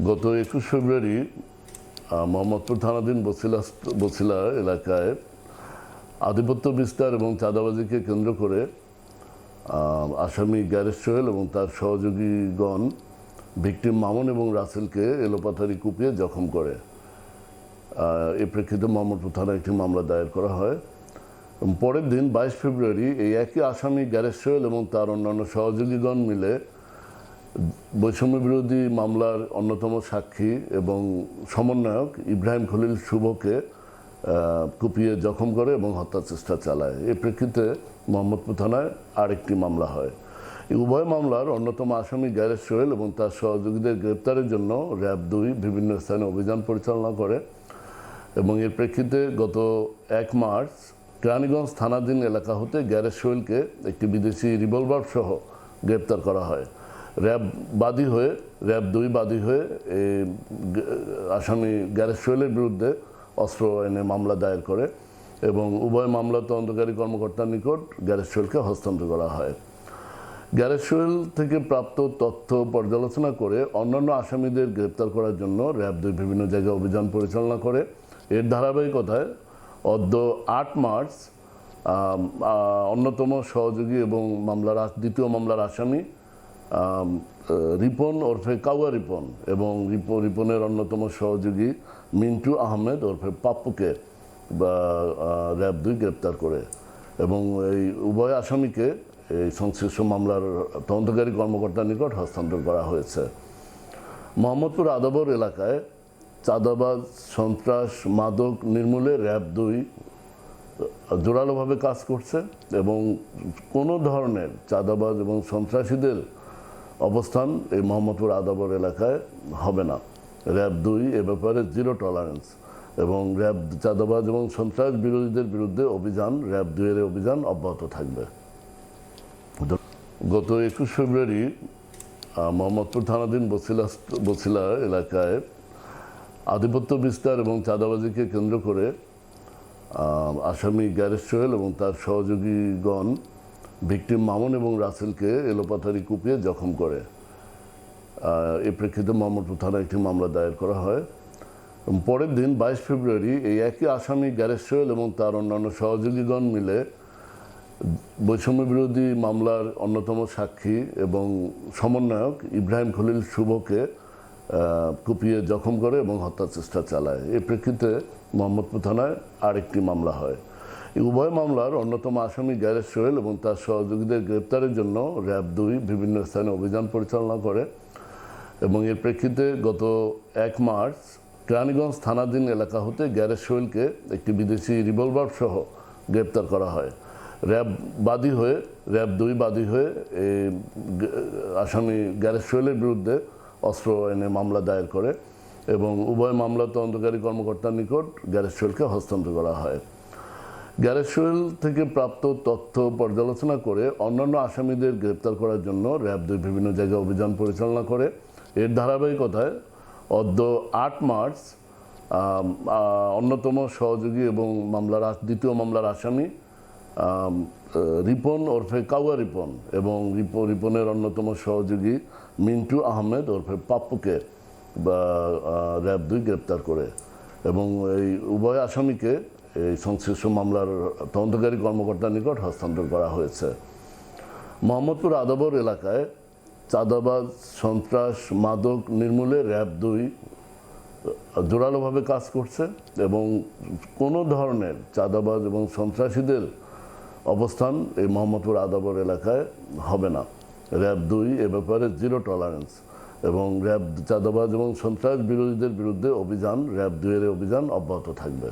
গত 21 ফেব্রুয়ারি মোহাম্মদপুর থানাধীন বছিলা এলাকায় আধিপত্য বিস্তার এবং চাঁদাবাজিকে কেন্দ্র করে আসামি গ্যারেজ সোহেল এবং তার সহযোগীগণ ভিকটিম মামুন এবং রাসেলকে এলোপাথারি কুপিয়ে জখম করে। এ প্রেক্ষিতে মোহাম্মদপুর থানায় একটি মামলা দায়ের করা হয়। পরের দিন 22 ফেব্রুয়ারি এই একই আসামি গ্যারেজ সোহেল এবং তার অন্যান্য সহযোগীগণ মিলে বৈষম্য বিরোধী মামলার অন্যতম সাক্ষী এবং সমন্বয়ক ইব্রাহিম খলিল শুভকে কুপিয়ে জখম করে এবং হত্যার চেষ্টা চালায়। এ প্রেক্ষিতে মোহাম্মদপুর থানায় আরেকটি মামলা হয়। এই উভয় মামলার অন্যতম আসামি গ্যারেজ সোহেল এবং তার সহযোগীদের গ্রেপ্তারের জন্য র্যাব 2 বিভিন্ন স্থানে অভিযান পরিচালনা করে এবং এর প্রেক্ষিতে গত 1 মার্চ কেরানীগঞ্জ থানাধীন এলাকা হতে গ্যারেজ সোহেলকে একটি বিদেশি রিভলভার সহ গ্রেপ্তার করা হয়। র্যাব 2 বাদী হয়ে এই আসামি গ্যারেজ সোহেলের বিরুদ্ধে অস্ত্র এনে মামলা দায়ের করে এবং উভয় মামলা তদন্তকারী কর্মকর্তার নিকট গ্যারেজ সোহেলকে হস্তান্তর করা হয়। গ্যারেজ সোহেল থেকে প্রাপ্ত তথ্য পর্যালোচনা করে অন্যান্য আসামিদের গ্রেপ্তার করার জন্য র্যাব 2 বিভিন্ন জায়গায় অভিযান পরিচালনা করে। এর ধারাবাহিকতায় অদ্য 8 মার্চ অন্যতম সহযোগী এবং দ্বিতীয় মামলার আসামি রিপন ওরফে কাউয়া রিপন এবং রিপনের অন্যতম সহযোগী মিন্টু আহমেদ ওরফে পাপ্পুকে র্যাব 2 গ্রেপ্তার করে এবং এই উভয় আসামিকে এই সংশ্লিষ্ট মামলার তদন্তকারী কর্মকর্তার নিকট হস্তান্তর করা হয়েছে। মোহাম্মদপুর আদাবর এলাকায় চাঁদাবাজ, সন্ত্রাস, মাদক নির্মূলে র্যাব 2 জোরালোভাবে কাজ করছে এবং কোনো ধরনের চাঁদাবাজ এবং সন্ত্রাসীদের অবস্থান এই মোহাম্মদপুর আদাবর এলাকায় হবে না। র্যাব 2 এ ব্যাপারে জিরো টলারেন্স এবং র্যাব চাঁদাবাজ এবং সন্ত্রাস বিরোধীদের বিরুদ্ধে র্যাব 2 এর অভিযান অব্যাহত থাকবে। গত 21 ফেব্রুয়ারি মোহাম্মদপুর থানাধীন বছিলা এলাকায় আধিপত্য বিস্তার এবং চাঁদাবাজিকে কেন্দ্র করে আসামি গ্যারেজ সোহেল এবং তার সহযোগীগণ ভিকটিম মামুন এবং রাসেলকে এলোপাথারি কুপিয়ে জখম করে। এ প্রেক্ষিতে মোহাম্মদপুর থানায় একটি মামলা দায়ের করা হয়। পরের দিন 22 ফেব্রুয়ারি এই একই আসামি গ্যারেজ সোহেল এবং তার অন্যান্য সহযোগীগণ মিলে বৈষম্য বিরোধী মামলার অন্যতম সাক্ষী এবং সমন্বয়ক ইব্রাহিম খলিল শুভকে কুপিয়ে জখম করে এবং হত্যার চেষ্টা চালায়। এ প্রেক্ষিতে মোহাম্মদপুর থানায় আরেকটি মামলা হয়। এই উভয় মামলার অন্যতম আসামি গ্যারেজ সোহেল এবং তার সহযোগীদের গ্রেপ্তারের জন্য র্যাব 2 বিভিন্ন স্থানে অভিযান পরিচালনা করে এবং এর প্রেক্ষিতে গত 1 মার্চ কেরানীগঞ্জ থানাধীন এলাকা হতে গ্যারেজ সোহেলকে একটি বিদেশি রিভলভার সহ গ্রেপ্তার করা হয়। র্যাব 2 বাদী হয়ে এই আসামি গ্যারেজ সোহেলের বিরুদ্ধে অস্ত্র এনে মামলা দায়ের করে এবং উভয় মামলা তদন্তকারী কর্মকর্তার নিকট গ্যারেজ সোহেলকে হস্তান্তর করা হয়। গ্যারেজ সোহেল থেকে প্রাপ্ত তথ্য পর্যালোচনা করে অন্যান্য আসামিদের গ্রেপ্তার করার জন্য র্যাব 2 বিভিন্ন জায়গায় অভিযান পরিচালনা করে। এর ধারাবাহিকতায় অদ্য 8 মার্চ অন্যতম সহযোগী এবং দ্বিতীয় মামলার আসামি রিপন ওরফে কাউয়া রিপন এবং রিপনের অন্যতম সহযোগী মিন্টু আহমেদ ওরফে পাপ্পুকে র্যাব 2 গ্রেপ্তার করে এবং এই উভয় আসামিকে এই সংশ্লিষ্ট মামলার তদন্তকারী কর্মকর্তার নিকট হস্তান্তর করা হয়েছে। মোহাম্মদপুর আদাবর এলাকায় চাঁদাবাজ, সন্ত্রাস, মাদক নির্মূলে র্যাব 2 জোরালোভাবে কাজ করছে এবং কোনো ধরনের চাঁদাবাজ এবং সন্ত্রাসীদের অবস্থান এই মোহাম্মদপুর আদাবর এলাকায় হবে না। র্যাব 2 এ ব্যাপারে জিরো টলারেন্স এবং চাঁদাবাজ এবং সন্ত্রাস বিরোধীদের বিরুদ্ধে র্যাব 2 এর অভিযান অব্যাহত থাকবে।